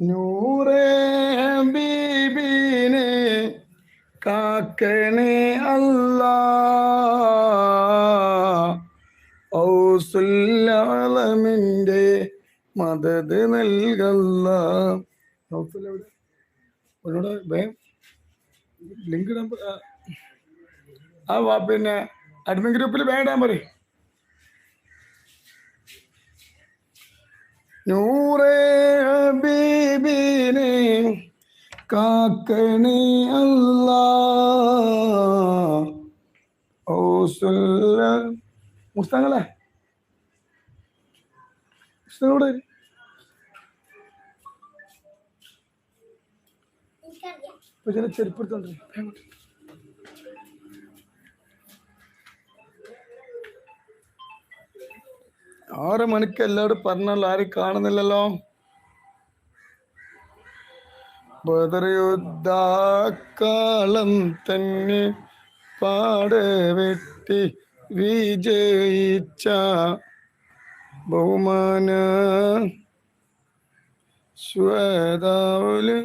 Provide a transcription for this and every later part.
നൂറേ ഹബീബിനെ കാക്കണേ അല്ലാ ഔസുല്ലമിൻ്റെ മദത് നൽകല്ല. ലിങ്ക് പിന്നെ അഡ്മിൻ ഗ്രൂപ്പിൽ വേണ്ടാൻ പറയും. നൂറേ ഹബീബിനെ കാക്കണേ അല്ലാ മുസ്താങ്ങളെ മുസ്താങ്ങളോട് ചില ചെരുപ്പെടുത്തോണ്ട് 6 മണിക്ക് എല്ലാവരും പറഞ്ഞല്ലോ, ആരും കാണുന്നില്ലല്ലോ. ബദർ യുദ്ധക്കാലം തന്നെ പാടെ വെട്ടി വിജയിച്ച ബഹുമാന ശ്വേതാവല്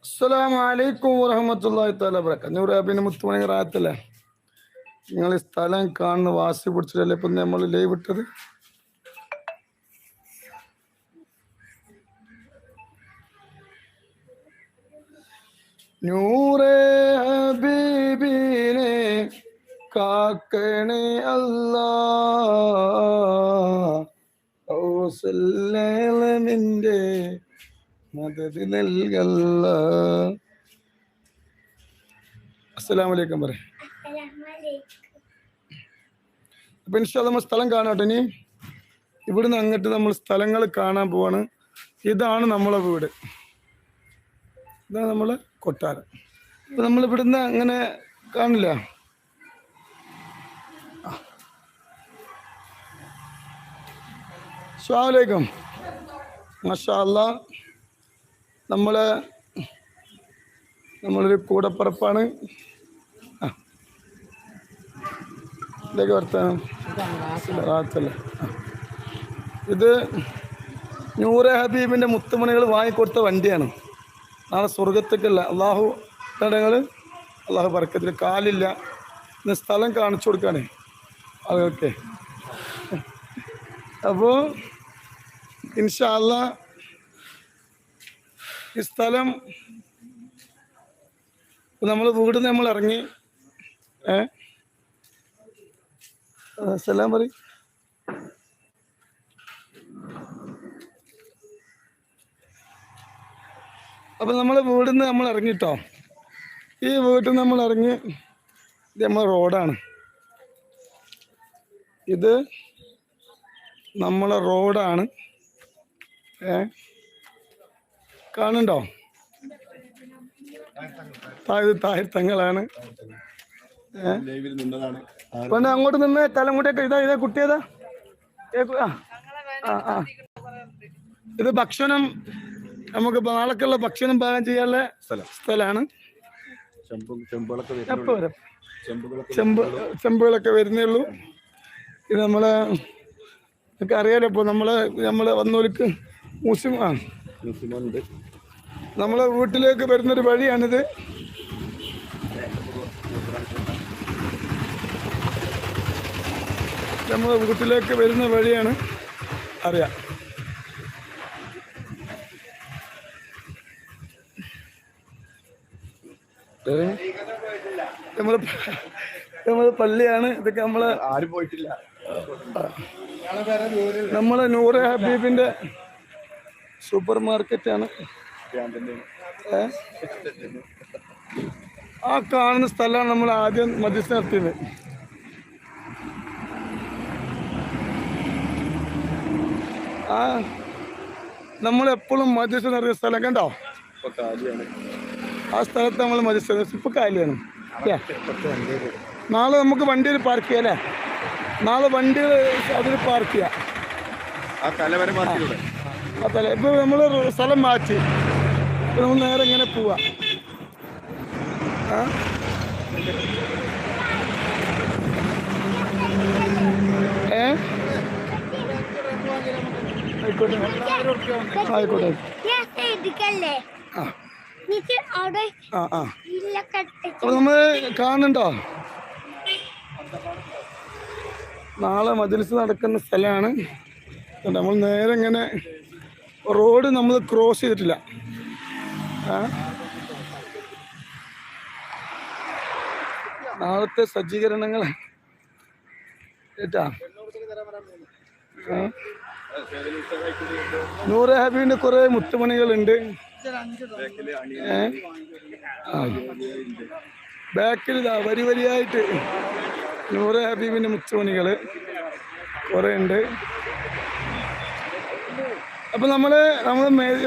അസ്സലാമു അലൈക്കും വറഹ്മത്തുള്ളാഹി തആല വബറകാതുഹു. നൂറ് പിന്നെ മുത്തുമണി റാത്തല്ലേ, നിങ്ങൾ ഈ സ്ഥലം കാണുന്ന വാസി പിടിച്ചിട്ടല്ലേ ഇപ്പം നമ്മൾ ലൈവ് ഇട്ടത്. നൂറേ ഹബീബിനെ കാക്കണേ അല്ലാ ഔസുല്ലമിൻ്റെ മദത് നൽകല്ല. അസ്സലാമു അലൈക്കും പറ. അപ്പൊ ഇൻഷാ അല്ലാഹ് നമ്മൾ സ്ഥലം കാണാട്ടെ. ഇനി ഇവിടുന്ന് അങ്ങോട്ട് നമ്മൾ സ്ഥലങ്ങൾ കാണാൻ പോവാണ്. ഇതാണ് നമ്മളെ വീട്, ഇതാണ് നമ്മളെ കൊട്ടാരം. അപ്പൊ നമ്മൾ ഇവിടുന്ന് അങ്ങനെ കാണില്ല. അസ്സലാമു അലൈക്കും. മാഷാ അല്ലാഹ് നമ്മളൊരു കൂടപ്പറപ്പാണ്. ഇതൊക്കെ വർത്താനം റാത്തല്ലേ. ഇത് നൂറെ ഹബീബിൻ്റെ മുത്തുമണികൾ വാങ്ങിക്കൊടുത്ത വണ്ടിയാണ്. നാളെ സ്വർഗത്തേക്കല്ല അള്ളാഹു തടങ്ങൾ അള്ളാഹു ബർക്കത്തിൽ. കാലില്ല, ഇന്ന് സ്ഥലം കാണിച്ചു കൊടുക്കാനേ അതൊക്കെ. അപ്പോൾ ഇൻഷാ അല്ലാഹ് ഈ സ്ഥലം നമ്മൾ വീട് നമ്മൾ ഇറങ്ങി. സലാം പറയും. അപ്പൊ നമ്മളെ വീടിന്ന് നമ്മൾ ഇറങ്ങിട്ടോ. ഈ വീട്ടിൽ നിന്ന് നമ്മൾ ഇറങ്ങി, ഇത് നമ്മളെ റോഡാണ്. ഇത് നമ്മളെ റോഡാണ്. കാണുന്നുണ്ടോ? താഴ്ത്തങ്ങളാണ്. പിന്നെ അങ്ങോട്ട് നിന്ന് തലമുട്ടൊക്കെ ഇതാ കുട്ടിയതാ. ഇത് ഭക്ഷണം, നമുക്ക് നാളേക്കുള്ള ഭക്ഷണം പാകം ചെയ്യാനുള്ള സ്ഥലമാണ്. ചെമ്പുകളൊക്കെ വരുന്നേ ഉള്ളൂ. ഇത് നമ്മളെ ഒക്കെ അറിയാലോ. ഇപ്പോൾ നമ്മളെ വന്നോർക്ക് മുസ്ലിമുണ്ട്. നമ്മളെ വീട്ടിലേക്ക് വരുന്നൊരു വഴിയാണിത്. നമ്മളെ വീട്ടിലേക്ക് വരുന്ന വഴിയാണ്, അറിയാം. നമ്മളെ പള്ളിയാണ്. ഇതൊക്കെ നമ്മളെ ആരും പോയിട്ടില്ല. നമ്മളെ നൂറെ ഹബീബിന്റെ സൂപ്പർ മാർക്കറ്റാണ്. ആ കാണുന്ന സ്ഥലമാണ് നമ്മൾ ആദ്യം മദ്രസ നടത്തിയത്. നമ്മളെപ്പോഴും മജീസ് നിറഞ്ഞ സ്ഥലം കണ്ടോ? ആ സ്ഥലത്ത് നമ്മൾ മജീസ് ഇപ്പൊ കാലിയാണ്. നാളെ നമുക്ക് വണ്ടിയിൽ പാർക്ക് ചെയ്യാം അല്ലേ? നാളെ വണ്ടികൾ അതിൽ പാർക്ക് ചെയ്യാം. അതല്ല ഇപ്പൊ നമ്മള് സ്ഥലം മാറ്റി നമ്മൾ നേരെ ഇങ്ങനെ പോവാ. ആയിക്കോട്ടെ ആയിക്കോട്ടെ. അപ്പൊ നമ്മള് കാണുന്നുണ്ടോ? നാളെ മജ്‌ലിസ് നടക്കുന്ന സ്ഥലമാണ്. നമ്മൾ നേരെ ഇങ്ങനെ റോഡ് നമ്മൾ ക്രോസ് ചെയ്തിട്ടില്ല. നാളത്തെ സജ്ജീകരണങ്ങൾ കേട്ടാ. നൂറ് ഹാബിന്റെ കുറെ മുത്തുമണികളുണ്ട്. ബാക്കിൽ ഇതാ വരി വരിയായിട്ട് നൂറ് ഹബീബിന്റെ മുത്തുമണികള് കുറെ ഉണ്ട്. അപ്പൊ നമ്മള്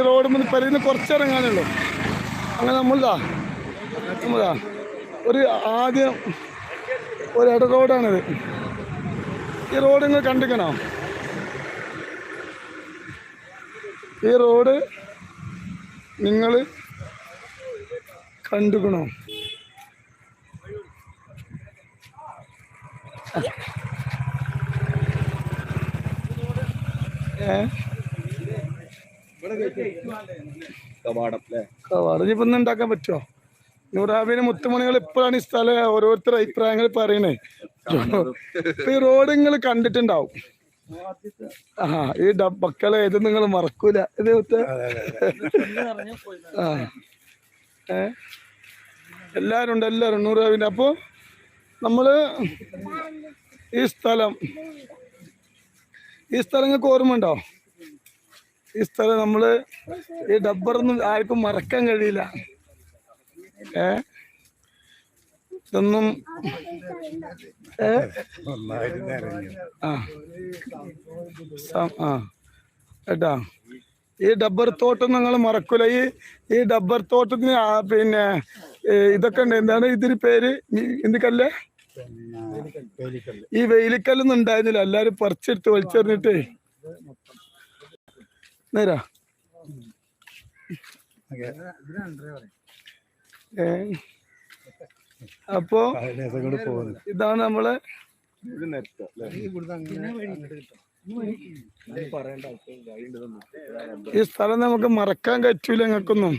റോഡ് മുന്നിൽ പരിന്ന് കുറച്ചിറങ്ങാനുള്ളൂ. അങ്ങനെ നമ്മളതാ ഒരു ആദ്യം ഒരു ഇട റോഡാണിത്. ഈ റോഡ് നിങ്ങൾ കണ്ടിക്കണോ? ഈ റോഡ് നിങ്ങൾ കണ്ടുക്കണോ? കവാടം ഇപ്പൊ ഒന്നും ഉണ്ടാക്കാൻ പറ്റുമോ? നൂറാബിന് മുത്തുമണികൾ ഇപ്പോഴാണ് ഈ സ്ഥലം ഓരോരുത്തർ അഭിപ്രായങ്ങൾ പറയണേ. ഈ റോഡ് നിങ്ങൾ കണ്ടിട്ടുണ്ടാവും. ഈ മക്കളെ ഇത് നിങ്ങൾ മറക്കൂല. ഇത് എല്ലാരും ഉണ്ട്, എല്ലാരും നൂറാബിന്റെ. അപ്പൊ നമ്മള് ഈ സ്ഥലം നിങ്ങൾക്ക് ഓർമ്മ ഉണ്ടോ? ഈ സ്ഥലം നമ്മള് ഈ ഡബ്ബറൊന്നും ആർക്കും മറക്കാൻ കഴിയില്ല. ഇതൊന്നും കേട്ടാ. ഈ ഡബ്ബർ തോട്ടം നിങ്ങൾ മറക്കൂല. ഈ ഡബ്ബർ തോട്ടത്തിന് പിന്നെ ഇതൊക്കെ ഉണ്ട്. എന്താണ് ഇതിന് പേര്? എന്ത് കല്ല്? ഈ വെയിലിക്കല്ലൊന്നും ഉണ്ടായിരുന്നില്ല. എല്ലാരും പറിച്ചെടുത്ത് വലിച്ചെറിഞ്ഞിട്ടേ നേരാ. അപ്പോ ഇതാണ് നമ്മളെ ഈ സ്ഥലം നമുക്ക് മറക്കാൻ പറ്റൂല. ഞങ്ങൾക്കൊന്നും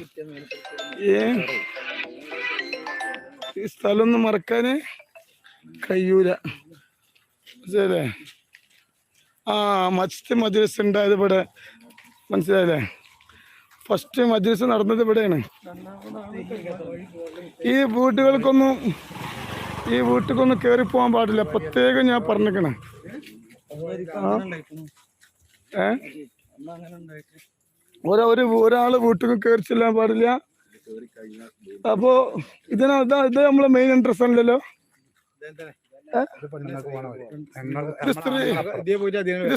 ഈ സ്ഥലം ഒന്നും മറക്കാന് കഴിയൂല. മനസ്സിലായില്ലേ? മജ്‌ലിസ് ഉണ്ടായത് ഇവിടെ. മനസ്സിലായില്ലേ? ഫസ്റ്റ് മജ്‌ലിസ് നടന്നത് ഇവിടെയാണ്. ഈ വീട്ടുകൾക്കൊന്നും കയറി പോകാൻ പാടില്ല. പ്രത്യേകം ഞാൻ പറഞ്ഞേക്കണേ. ഒരാള് വീട്ടിൽ കയറി ചെല്ലാൻ പാടില്ല. അപ്പോ ഇത് നമ്മളെ മെയിൻ ഇൻട്രസ്റ്റ് ആണല്ലോ.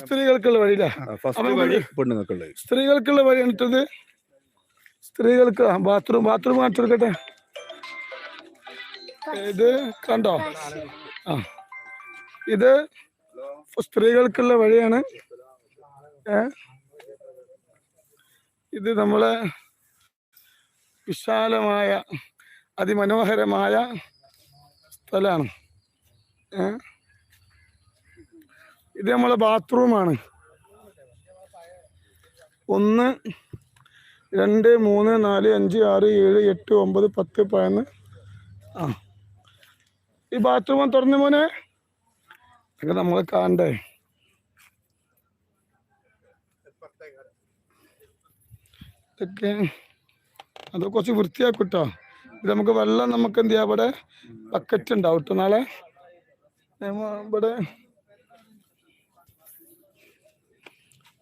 സ്ത്രീകൾക്കുള്ള വഴിയില്ല. സ്ത്രീകൾക്കുള്ള വഴി എന്നിട്ടത് സ്ത്രീകൾക്ക് ബാത്റൂം കാണിച്ചെടുക്കട്ടെ. ഇത് കണ്ടോ? ഇത് സ്ത്രീകൾക്കുള്ള വഴിയാണ്. ഇത് നമ്മളെ വിശാലമായ അതിമനോഹരമായ സ്ഥലമാണ്. ഇത് നമ്മളെ ബാത്റൂമാണ്. 1 2 3 4 5 6 7 8 9 10 11. ഈ ബാത്റൂം തുറന്നു മോനെ. ഇതൊക്കെ നമ്മൾ കാണണ്ടേ. ഇതൊക്കെ അത് കുറച്ച് വൃത്തിയാക്കൂട്ടോ. ഇത് നമുക്ക് വെള്ളം നമുക്ക് എന്ത് ചെയ്യാം? ഇവിടെ ബക്കറ്റ് ഉണ്ടാവും കേട്ടോ. നാളെ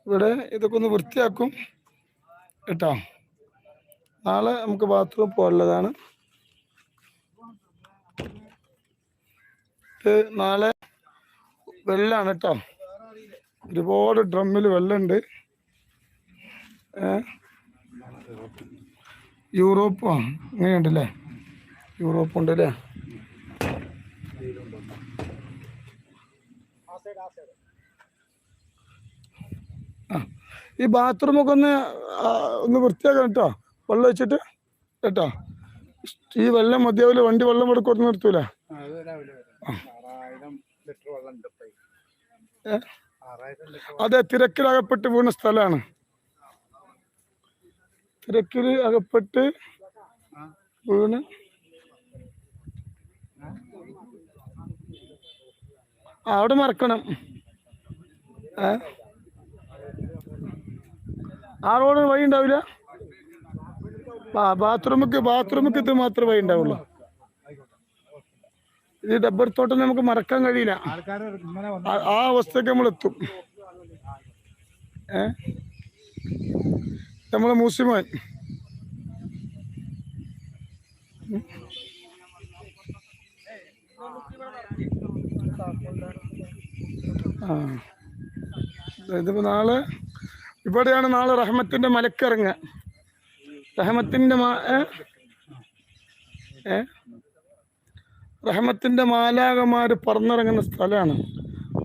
ഇവിടെ ഇതൊക്കെ ഒന്ന് വൃത്തിയാക്കും കേട്ടോ. നാളെ നമുക്ക് ബാത്റൂം പോലുള്ളതാണ്. നാളെ വെള്ളമാണ് കേട്ടോ. ഒരുപാട് ഡ്രമ്മിൽ വെള്ളമുണ്ട്. യൂറോപ്പോ ഇങ്ങനെയുണ്ടല്ലേ? യൂറോപ്പ് ഉണ്ട് അല്ലേ? ആ, ഈ ബാത്റൂമൊക്കെ ഒന്ന് വൃത്തിയാക്കണം കേട്ടോ, വെള്ളം വെച്ചിട്ട് കേട്ടോ. ഈ വെള്ളം മതിയാവില്ല, വണ്ടി വെള്ളം എടുക്കൊന്നും നിർത്തൂല. അതെ, തിരക്കിലകപ്പെട്ട് വീണ സ്ഥലമാണ്. തിരക്കിൽ അകപ്പെട്ട് വീണ് അവിടെ മറക്കണം. ആ റോഡ് വഴി ഉണ്ടാവില്ല. ബാത്റൂമിക്ക് ഇത് മാത്രമേ വഴി ഉണ്ടാവുള്ളൂ. ഈ ഡബ്ബർ തോട്ടം നമുക്ക് മറക്കാൻ കഴിയില്ല. ആ അവസ്ഥക്ക് നമ്മൾ എത്തും. നമ്മളെ മൂസിമോൻ ഇതിപ്പോ നാളെ ഇവിടെയാണ് നാളെ റഹ്മത്തിന്റെ മലക്കിറങ്ങുക. റഹ്മത്തിന്റെ മാലാകമാര് പറന്നിറങ്ങുന്ന സ്ഥലമാണ്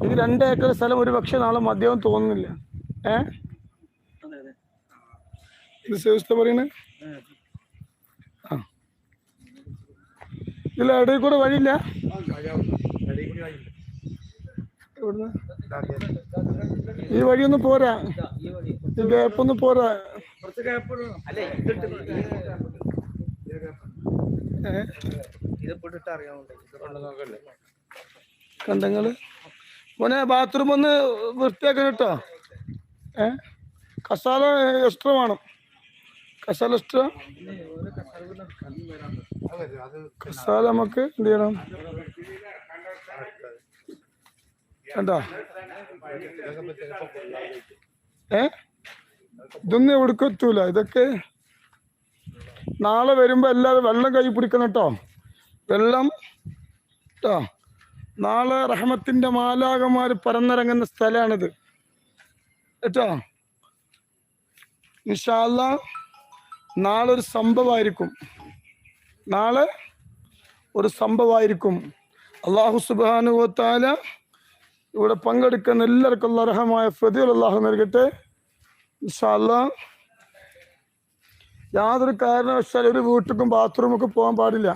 ഇത്. 2 ഏക്കർ സ്ഥലം ഒരു പക്ഷെ നാളെ മദ്യവും തോന്നുന്നില്ല. ഇത് സേവസ്ഥ പറയണേ. ഇതിൽ ഇടയിൽ കൂടെ വഴിയില്ല. ഈ വഴിയൊന്നും പോരാ, ഈ ഗ്യാപ്പൊന്നും പോരാ. കണ്ടങ്ങള് മോനെ, ബാത്റൂം ഒന്ന് വൃത്തിയാക്കണം കേട്ടോ. കസാല എക്സ്ട്രാ വേണം. കസാല എക്സ്ട്രാ കസാല നമുക്ക് എന്ത് ചെയ്യണം കണ്ടോ? ഇതൊന്നും എവിടേക്കും എത്തൂല. ഇതൊക്കെ നാളെ വരുമ്പോ എല്ലാവരും വെള്ളം കൈ പിടിക്കണം കേട്ടോ. വെള്ളം കേട്ടോ. നാളെ റഹ്മത്തിന്റെ മാലാകമാര് പറന്നിറങ്ങുന്ന സ്ഥലമാണിത് കേട്ടോ. ഇൻഷാ അല്ലാഹ് നാളെ ഒരു സംഭവമായിരിക്കും. നാളെ ഒരു സംഭവമായിരിക്കും. അല്ലാഹു സുബ്ഹാനഹു വ തആല ഇവിടെ പങ്കെടുക്കുന്ന എല്ലാവർക്കും അർഹമായ ഫദീൽ അല്ലാഹു നൽകട്ടെ ഇൻഷാ അല്ലാഹ്. യാതൊരു കാരണവശാലും ഒരു വീട്ടിലും ബാത്റൂമൊക്കെ പോകാൻ പാടില്ല.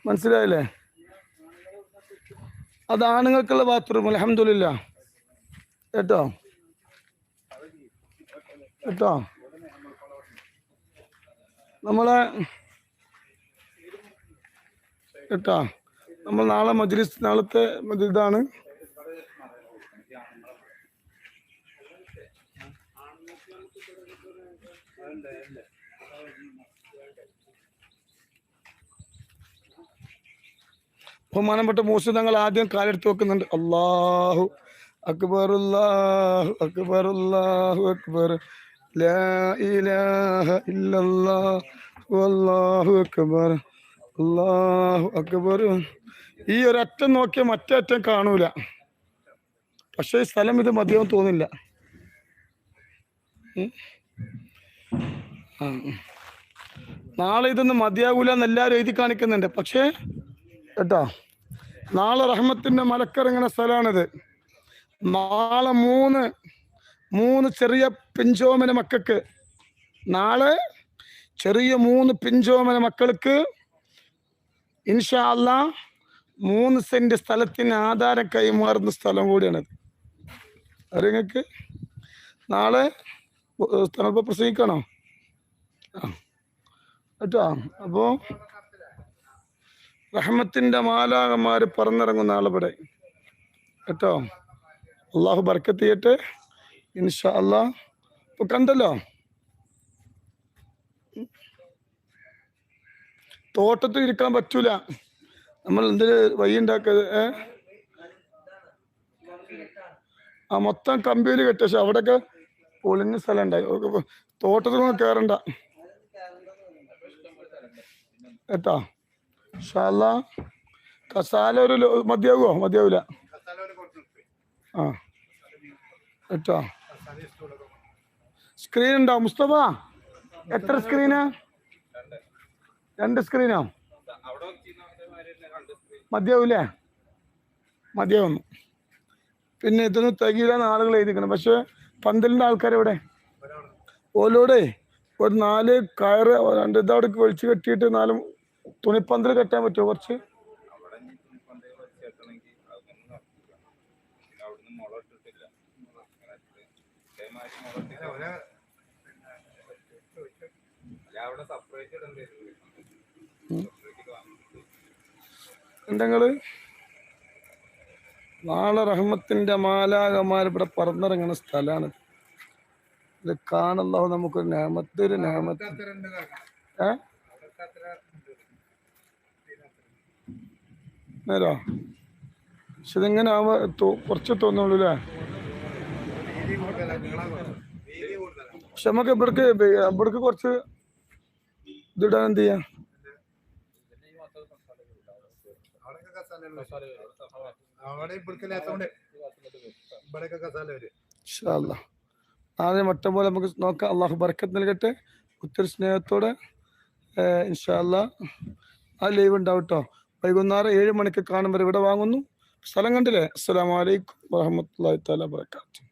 മനസ്സിലായില്ലേ? അത് ആണുങ്ങൾക്കുള്ള ബാത്റൂം. അൽഹംദുലില്ലാ കേട്ടോ കേട്ടോ. നമ്മളെ കേട്ടോ, നമ്മൾ നാളെ മജ്ലിസ്, നാളത്തെ ഇതാണ്. ബഹുമാനപ്പെട്ട മൂസ തങ്ങൾ ആദ്യം കാലെടുത്ത് വെക്കുന്നുണ്ട്. അല്ലാഹു അക്ബർ, അല്ലാഹു അക്ബർ, അല്ലാഹു അക്ബർ, ലാ ഇലാഹ ഇല്ലല്ലാഹു അല്ലാഹു അക്ബർ, അല്ലാഹു അക്ബർ. ഈ ഒരറ്റം നോക്കിയാൽ മറ്റേ അറ്റം കാണൂല. പക്ഷേ ഈ സ്ഥലം ഇത് മതിയാവും തോന്നില്ല. നാളെ ഇതൊന്നും മതിയാകൂല എന്ന് എല്ലാവരും എഴുതി കാണിക്കുന്നുണ്ട്. പക്ഷേ കേട്ടോ, നാളെ റഹ്മത്തിന്റെ മലക്കിറങ്ങുന്ന സ്ഥലമാണിത്. നാളെ മൂന്ന് ചെറിയ പിഞ്ചോമന മക്കൾക്ക്, നാളെ ചെറിയ 3 പിഞ്ചോമന മക്കൾക്ക് ഇൻഷാ അല്ലാഹ് 3 സെന്റ് സ്ഥലത്തിന് ആധാരം കൈമാറുന്ന സ്ഥലം കൂടിയാണത്. അറിയങ്ങൾക്ക് നാളെ സ്ഥലം പ്രസംഗിക്കണോ? കേട്ടോ. അപ്പോ റഹ്മത്തിന്റെ മാലാകന്മാര് പറന്നിറങ്ങുന്ന ആളിവിടെ കേട്ടോ. അള്ളാഹു ബർക്കത്ത് ചെയ്യട്ടെ ഇൻഷാ അല്ലാഹ്. ഇപ്പൊ കണ്ടല്ലോ, തോട്ടത്തിൽ ഇരിക്കാൻ പറ്റൂല. നമ്മൾ എന്തൊരു വഴി ഉണ്ടാക്കത്. ആ മൊത്തം കമ്പിയിൽ കെട്ടി. പക്ഷെ അവിടെയൊക്കെ പൊളിഞ്ഞ സ്ഥലം ഉണ്ടായി. തോട്ടത്തിലൊന്നും കയറണ്ട കേട്ടോ. ഇൻഷാ അല്ലാഹ് കസാല ഒരു മതിയാവോ? മതിയാവൂല. ആ കേട്ടോ. സ്ക്രീൻ ഉണ്ടോ മുസ്തഫ? എത്ര സ്ക്രീനാ? 2 സ്ക്രീനോ? മതിയാവൂലേ? മതിയാവുന്നു. പിന്നെ ഇതൊന്നും തികയില്ലാന്ന് ആളുകൾ എഴുതിക്കണം. പക്ഷെ പന്തലിന്റെ ആൾക്കാരെവിടെ? ഓലോടെ ഒരു 4 കയറ് 2 ഇതവിടെ വലിച്ചു കെട്ടിയിട്ട് 4 തുണിപ്പന്തൽ കെട്ടാൻ പറ്റുമോ? കുറച്ച് എന്തെങ്കില് നാളെ റഹ്മത്തിന്റെ മാലാകമാർ ഇവിടെ പറന്നിറങ്ങുന്ന സ്ഥലമാണ്. ഇത് കാണുന്നോ നമുക്കൊരു നേമത്ത്, ഒരു നേമത്ത്. നേരോ? പക്ഷെ ഇതിങ്ങനെ കുറച്ച് തോന്നുള്ളൂ അല്ലേ? പക്ഷെ നമുക്ക് ഇവിടേക്ക് കുറച്ച് ഇതിടാൻ എന്ത് ചെയ്യാം? ആദ്യം വട്ടം പോലെ നമുക്ക് നോക്കാം. അള്ളാഹു ബർക്കത്ത് നൽകട്ടെ. ഒത്തിരി സ്നേഹത്തോടെ ഇൻഷാ അല്ലാ ആ ലൈവ് ഉണ്ടാവും കേട്ടോ. വൈകുന്നേരം 7 മണിക്ക് കാണുമ്പോൾ ഇവിടെ വാങ്ങുന്നു. സ്ഥലം കണ്ടില്ലേ? അസ്സലാമു അലൈക്കും വറഹ്മത്തുള്ളാഹി തആല വബറകാതുഹു.